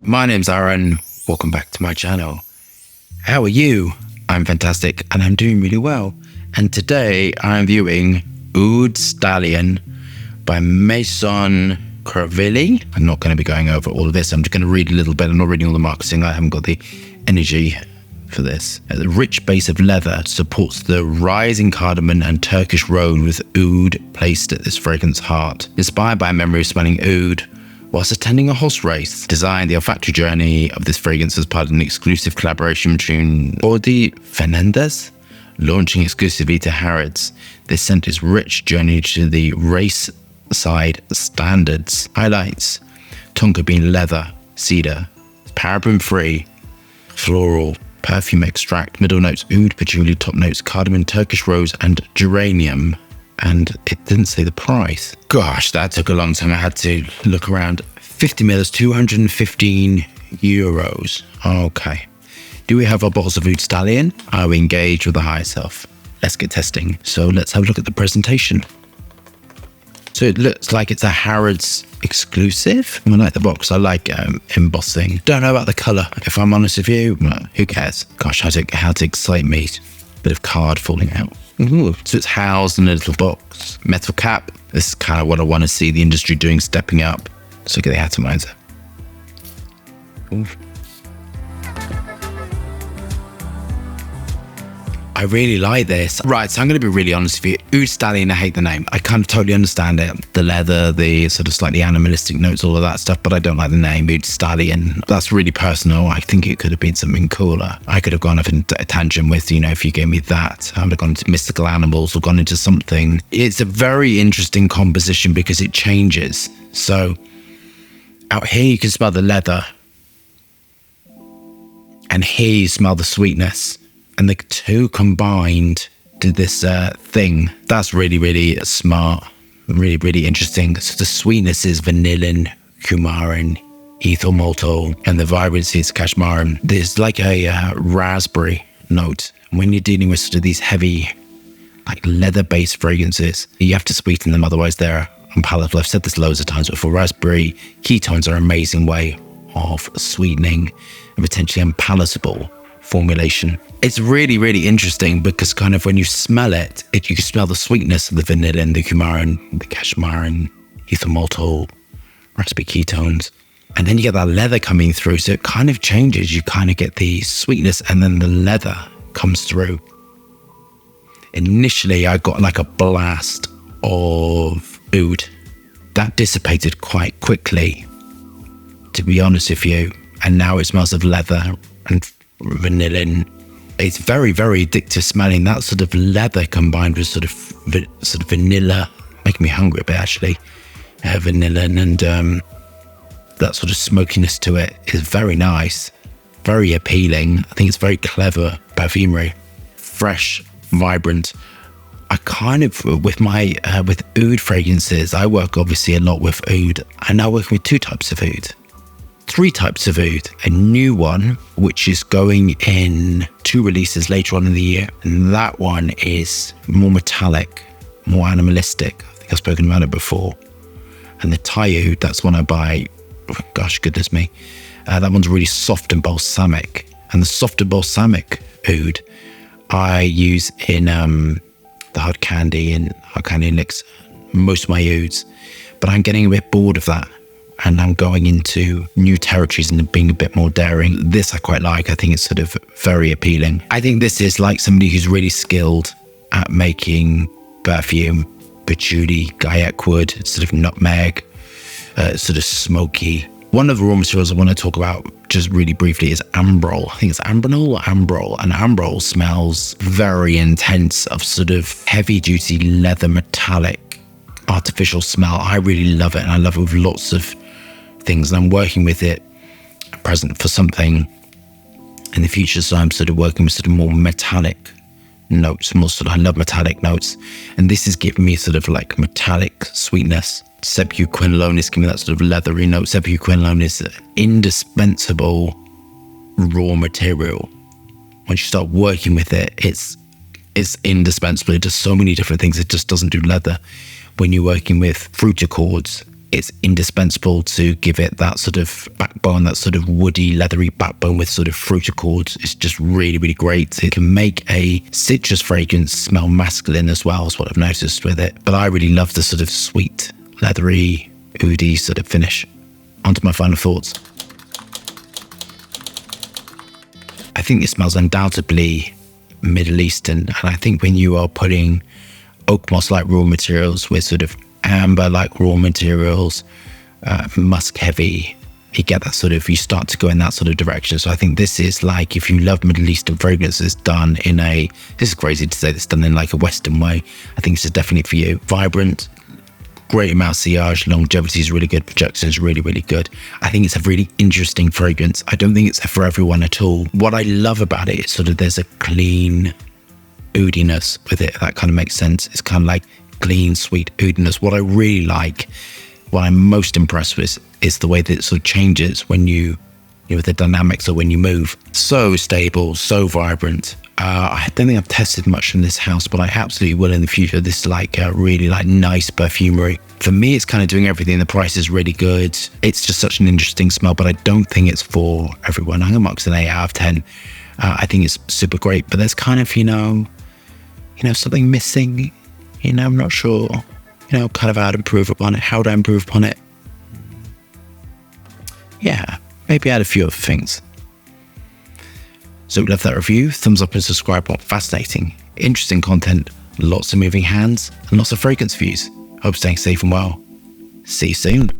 My name's Aaron. Welcome back to my channel. How are you? I'm fantastic and I'm doing really well. And today I'm viewing Oud Stallion by Maison Crivelli. I'm not going to be going over all of this. I'm just going to read a little bit. I'm not reading all the marketing. I haven't got the energy for this. The rich base of leather supports the rising cardamom and Turkish road with oud placed at this fragrance heart. Inspired by a memory of smelling oud whilst attending a horse race, designed the olfactory journey of this fragrance as part of an exclusive collaboration between Audi Fernandez, launching exclusively to Harrods. This scent is rich journey to the race side standards. Highlights: tonka bean leather, cedar, paraben free, floral, perfume extract, middle notes, oud, patchouli, top notes, cardamom, Turkish rose, and geranium. And it didn't say the price. Gosh, that took a long time. I had to look around. 50 ml is 215 euros. Okay. Do we have our bottles of Oud Stallion? Are we engaged with the higher self? Let's get testing. So let's have a look at the presentation. So it looks like it's a Harrods exclusive. I like the box. I like embossing. Don't know about the colour. If I'm honest with you, who cares? Gosh, how to excite me. Bit of card falling out. Ooh. So it's housed in a little box. Metal cap. This is kind of what I want to see the industry doing, stepping up. Let's look at the atomizer. Ooh. I really like this. Right, so I'm going to be really honest with you. Oud Stallion, I hate the name. I kind of totally understand it. The leather, the sort of slightly animalistic notes, all of that stuff, but I don't like the name, Oud Stallion. That's really personal. I think it could have been something cooler. I could have gone off into a tangent with, if you gave me that. I would have gone into mystical animals or gone into something. It's a very interesting composition because it changes. So out here you can smell the leather. And here you smell the sweetness. And the two combined to this thing. That's really, really smart. Really, really interesting. So the sweetness is vanillin, coumarin, ethyl maltol, and the vibrancy is cashmere. There's like a raspberry note. When you're dealing with sort of these heavy, like leather-based fragrances, you have to sweeten them, otherwise they're unpalatable. I've said this loads of times before. Raspberry ketones are an amazing way of sweetening and potentially unpalatable formulation. It's really, really interesting because kind of when you smell it, you can smell the sweetness of the vanillin, the coumarin, the cashmere, ethyl maltol, raspberry ketones. And then you get that leather coming through. So it kind of changes. You kind of get the sweetness and then the leather comes through. Initially, I got like a blast of oud. That dissipated quite quickly, to be honest with you. And now it smells of leather and vanillin. It's very, very addictive smelling. That sort of leather combined with sort of vanilla, making me hungry a bit actually. Vanillin and that sort of smokiness to it is very nice, very appealing. I think it's very clever perfumery, fresh, vibrant. I kind of, with my with oud fragrances, I work obviously a lot with oud. I'm now working with two types of oud. Three types of oud. A new one, which is going in 2 releases later on in the year. And that one is more metallic, more animalistic. I think I've spoken about it before. And the Thai oud, that's one I buy. Oh, gosh, goodness me. That one's really soft and balsamic. And the soft and balsamic oud I use in the hard candy and hard candy licks, most of my ouds. But I'm getting a bit bored of that. And I'm going into new territories and being a bit more daring. This I quite like. I think it's sort of very appealing. I think this is like somebody who's really skilled at making perfume, patchouli, gaiac wood, sort of nutmeg, sort of smoky. One of the raw materials I want to talk about just really briefly is ambrol. I think it's ambronol or ambrol. And ambrol smells very intense of sort of heavy duty leather metallic artificial smell. I really love it. And I love it with lots of things, and I'm working with it at present for something in the future. So I'm sort of working with sort of more metallic notes, more sort of, I love metallic notes. And this is giving me sort of like metallic sweetness. Sebuquinolone is giving me that sort of leathery note. Sebuquinolone is an indispensable raw material. Once you start working with it, it's indispensable. It does so many different things. It just doesn't do leather. When you're working with fruit accords, it's indispensable to give it that sort of backbone, that sort of woody, leathery backbone with sort of fruit accords. It's just really, really great. It can make a citrus fragrance smell masculine as well, is what I've noticed with it. But I really love the sort of sweet, leathery, oody sort of finish. On to my final thoughts. I think it smells undoubtedly Middle Eastern, and I think when you are putting oak moss like raw materials with sort of amber like raw materials, musk heavy, you start to go in that sort of direction. So I think this is like, if you love Middle Eastern fragrances done in this is crazy to say this, done in like a Western way, I think this is definitely for you. Vibrant, great amount of sillage, longevity is really good, projection is really, really good. I think it's a really interesting fragrance. I don't think it's for everyone at all. What I love about it is sort of there's a clean oudiness with it, if that kind of makes sense. It's kind of like clean, sweet oudiness. What I really like, what I'm most impressed with, is the way that it sort of changes when you know, the dynamics of when you move. So stable, so vibrant. I don't think I've tested much from this house, but I absolutely will in the future. This is like a really like nice perfumery. For me, it's kind of doing everything. The price is really good. It's just such an interesting smell, but I don't think it's for everyone. I'm gonna mark it an 8 out of 10. I think it's super great, but there's kind of, you know, something missing. I'm not sure, kind of how to improve upon it. Yeah, maybe add a few other things. So love that review, thumbs up and subscribe. Fascinating, interesting content, lots of moving hands and lots of fragrance views. Hope staying safe and well. See you soon.